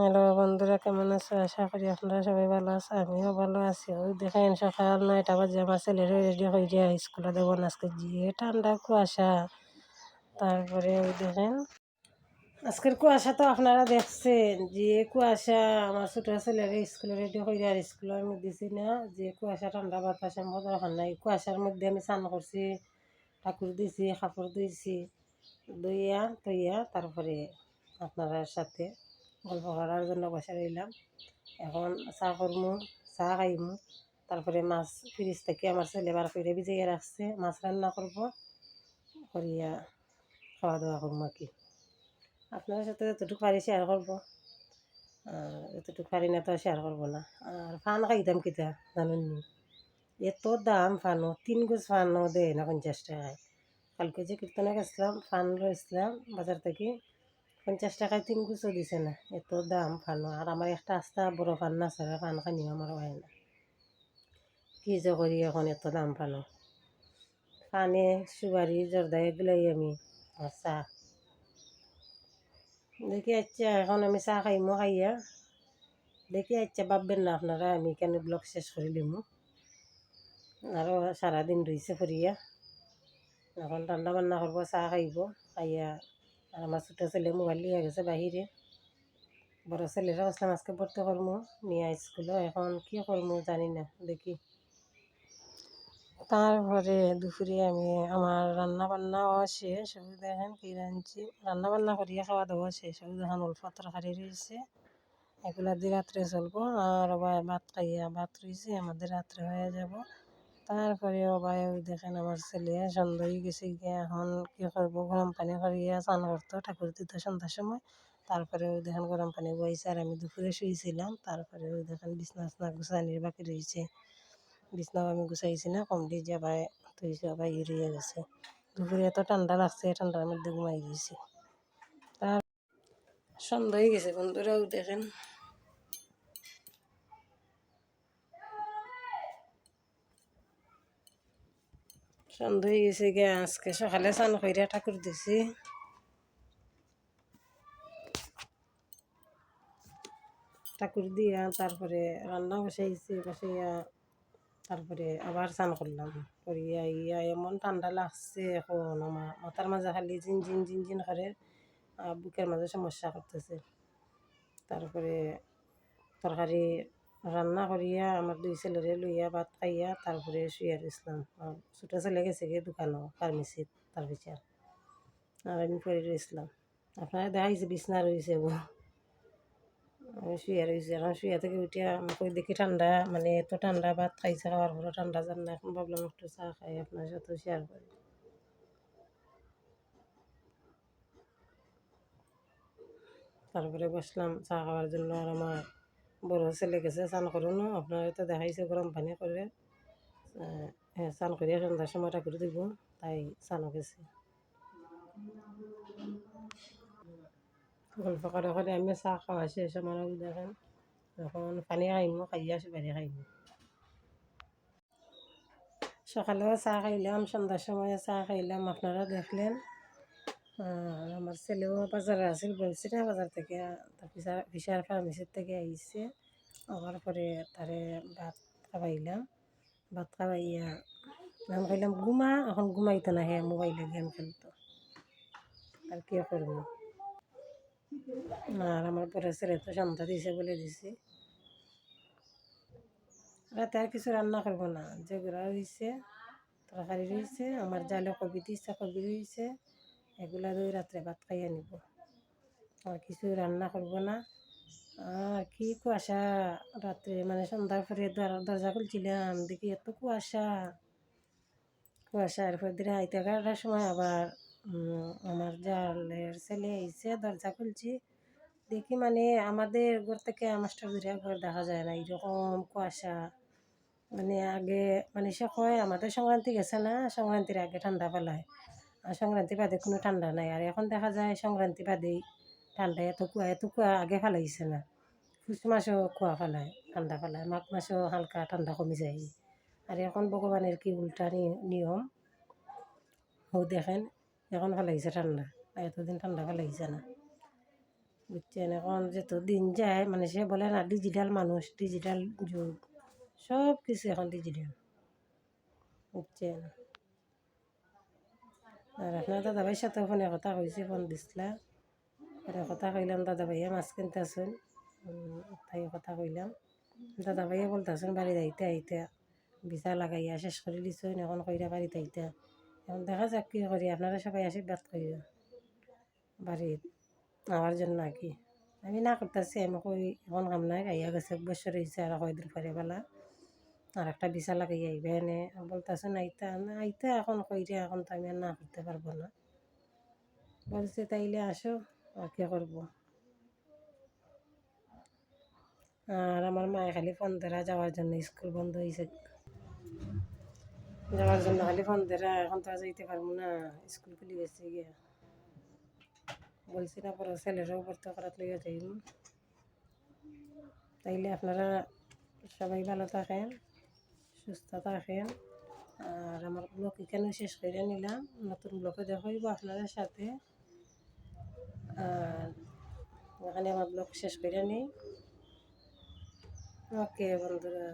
Hello বন্ধুরা, কেমন আছো? আশা করি আপনারা সবাই ভালো আছে, আমিও ভালো আছি। ওই দেখেন সকাল 9টা বাজে আমার ছেলের রেডি হয়ে যায় স্কুলে দেবো আজকে, যে ঠান্ডা কুয়াশা। তারপরে ওই দেখেন আজকের কুয়াশা তো আপনারা দেখছেন, যে কুয়াশা। আমার ছোটো ছেলের স্কুলে রেডি হয়ে আর স্কুলে আমি দিছি না, যে কুয়াশা ঠান্ডা বাতাস আমি দরকার নাই। কুয়াশার মধ্যে আমি স্নান করছি, ঠাকুর দিছি, কাপড় ধুইছি, ধুইয়া তৈয়া তারপরে আপনার সাথে গল্প করার জন্য বসে রইলাম। এখন চা করমু, চা খাইমু, তারপরে মাছ ফ্রিজ থেকে আমার ছেলে বার করে ভিজিয়ে রাখছে, মাছ রান্না করব, করিয়া খাওয়া দাওয়া করবো আর কি। আপনার সাথে যতটুকু পারি শেয়ার করবো, আর যতটুকু পারি না তো শেয়ার করবো না। আর ফান খাইতাম কিতা জানেন নি, এত দাম ফানো, 3 গোছ ফানও দেয় না 50 টাকায়। কালকে যে কীর্তনে গেছিলাম ফান রয়েছিলাম বাজার থেকে, 50 টাকায় 3 গোছও দিছে না, এত দাম ফানো। আর আমার একটা আস্তা বড় ফান না ছাড়া ফান খানিও আমার হয় না। কী যে করি এখন, এত দাম ফানো। ফানে সুপারি জর্দা এগুলাই আমি আর চা দেখি। আচ্ছা এখন আমি চা খাইমো, খাইয়া দেখি। আচ্ছা ভাববেন না আপনারা আমি কেন ব্লগ শেষ করে দিমু, আরও সারাদিন রয়েছে ফরিয়া। এখন রান্না বান্না করবো, চা খাইব, খাইয়া। আর আমার ছোটো ছেলে মোবাইল লিয়ে গেছে বাহিরে, বড় ছেলেরা আসলাম আজকে ভর্তি করমু নিয়ে স্কুলে। এখন কি করমু জানি না, দেখি। তারপরে দুপুরে আমি আমার রান্না বান্নাও শেষ, ওই দেখেন কি রাঁধছি। রান্না বান্না করিয়া খাওয়া দাওয়া শেষ, ওই দেখেন অল্প তরকারি রয়েছে, এগুলা দিয়ে রাত্রে চলবো। আর আবার ভাত খাইয়া, ভাত রয়েছে আমাদের, রাত্রে হয়ে যাব। তারপরে আবার ওই দেখেন আমার ছেলে সন্ধ্যা হয়ে গেছে গিয়ে, এখন কি করবো, গরম পানি করিয়া স্নান করতো ঠাকুর দিত সন্ধ্যার সময়। তারপরে ওই দেখেন গরম পানি বইছে, আর আমি দুপুরে শুয়েছিলাম। তারপরে ওই দেখেন বিছনা টিছনা গুছানির বাকি রয়েছে, বিছনাও আমি গুছাইছি না, কমপ্লিট যাবাই তুইছে, আবার ইয়ে গেছে। দুপুরে এত ঠান্ডা লাগছে, ঠান্ডার মধ্যে ঘুমাই গেছি। তার সন্ধ্যা হয়ে গেছে বন্ধুরাও দেখেন, সন্ধ্যা হয়ে গেছে গিয়ে। আজকে সকালে স্নান কইরা ঠাকুর দিছি, ঠাকুর দিয়া তারপরে রান্না বসাইছি, বসাইয়া তারপরে আবার স্নান করলাম। করিয়া ইয়া এমন ঠান্ডা লাগছে এখন, আমার মাথার মাঝে খালি ঝিনঝিন ঝিনঝিন করে, বুকের মাঝে সমস্যা করতেছে। তারপরে তরকারি রান্না করিয়া আমার 2 ছেলেরে লইয়া ভাত খাইয়া তারপরে শুয়ে রইছিলাম। আর ছোটো ছেলে গেছে গিয়ে দোকানও ফার্মেসিত, তার পিছার। আর আমি পরে রইছিলাম। আপনারা দেখাইছে বিছনা রয়েছে বউ, আমি শুয়ে রয়েছি। এখন শুয়ে থেকে উঠিয়া আমাকে দেখি ঠান্ডা, মানে এত ঠান্ডা, ভাত খাইছে, খাওয়ার পরে ঠান্ডা যান না। এখন ভাবলাম একটু চা খাই, আপনার সাথে শেয়ার করি। তারপরে বসলাম চা খাওয়ার জন্য। আর আমার বড় ছেলে গেছে স্নান করুন, আপনারা তো দেখাইছে গরম পানি করে স্নান করিয়া সন্ধ্যার সময় ঠাকুর দিব, তাই স্নানও গেছে। গল্প করে করে আমি চা খাওয়া শেষ আমার, দেখেন এখন পানি খাইমু, খাইয়া সুপারি খাইমু। সকালেও চা খাইলাম, সন্ধ্যার সময় চা খাইলাম, আপনারা দেখলেন। আর আমার ছেলেও বাজারে আসিল, বলছি না বাজার থেকে, ফিশার ফার্মেসির থেকে আইছে। আবার পরে তারে ভাত খাওয়াইলাম, ভাত খাওয়াইয়া আমি খাইলাম ঘুমা। এখন ঘুমাইতো না, হ্যাঁ মোবাইলে গেম খেলতো, আর কি করবো। আর আমার পরে ছেলে তো সন্ধ্যা দিছে বলে দিছি, রাতে আর কিছু রান্না করবো না। যেগুলো রয়েছে তরকারি রয়েছে, আমার জালে কবি দিচ্ছে, কবি রয়েছে, এগুলা দিয়ে রাত্রে ভাত খাইয়া নিব, আর কিছু রান্না করবো না। আর কি কুয়াশা রাত্রে, মানে সন্ধ্যার পরে দরজা খুলছিলাম, দেখি এত কুয়াশা, কুয়াশা। এরপর দিনে আইতে 11টার সময় আবার আমার জালের ছেলে এসে দরজা খুলছি, দেখি মানে আমাদের ঘর থেকে মাস্টার দূরে ঘর দেখা যায় না, এরকম কুয়াশা। মানে আগে মানে সে কয় আমাদের সংক্রান্তি গেছে না, সংক্রান্তির আগে ঠান্ডা ফেলায়, আর সংক্রান্তি বাদে কোনো ঠান্ডা নাই। আর এখন দেখা যায় সংক্রান্তি বাদেই ঠান্ডা, এত কুয়া আগে ফেলাইছে না। পুষ মাসেও কুয়া ফেলায়, ঠান্ডা ফেলায়, মাঘ মাসেও হালকা ঠান্ডা কমে যায়। আর এখন ভগবানের কি উল্টা নিয়ম, ও দেখেন এখন ফেলাইছে ঠান্ডা, আর এতদিন ঠান্ডা ফেলাইছে না। বুঝছেন এখন যেহেতু দিন যায় মানে সে বলে না ডিজিটাল মানুষ ডিজিটাল যুগ সব কিছু এখন ডিজিটাল বুঝছেন। আর আপনার দাদাভাইয়ের সাথে ফোনে কথা কইছি ফোন দিছিলা পরে কথা কইলাম দাদাভাইয়া মাছ কিনতেছেন তাই কথা কইলাম দাদাভাইয়া বলতেছেন বাড়ি যাইতে আইতে ভিসা লাগাইয়া শেষ করে দিছেন এখন কইরা বাড়িতে আইতে এখন দেখা যাক কী করি আপনারা সবাই আশীর্বাদ করিও বাড়ির আমার জন্য আর কি আমি না করতেছি আমি কই এখন কাম নাই আইয়া গেছে বছর হয়েছে আর কয়দিন পরে বেলা আর একটা ভিসা লাগাই আইবে এনে বলতেছেন আইতা না আইতা এখন কইরে এখন তো আমি আর না করতে পারবো না বলছে তাইলে আসো আর কি করবো। আর আমার মায়ে খালি ফোন দেরা যাওয়ার জন্য স্কুল বন্ধ হয়েছে যাওয়ার জন্য খালি ফোন দেরা এখন তো আর যাইতে পারবো না স্কুল খুলে গেছে গিয়া বলছি না পরে ছেলেরাও ভর্তি করাত লইয়া যাইব। তাইলে আপনারা সবাই ভালো থাকেন সুস্থ থাকেন আর আমার ব্লগ এখানে শেষ করে নিলাম নতুন ব্লগে দেখা হইব আপনাদের সাথে। আর এখানে আমার ব্লগ শেষ করে নিই। ওকে বন্ধুরা।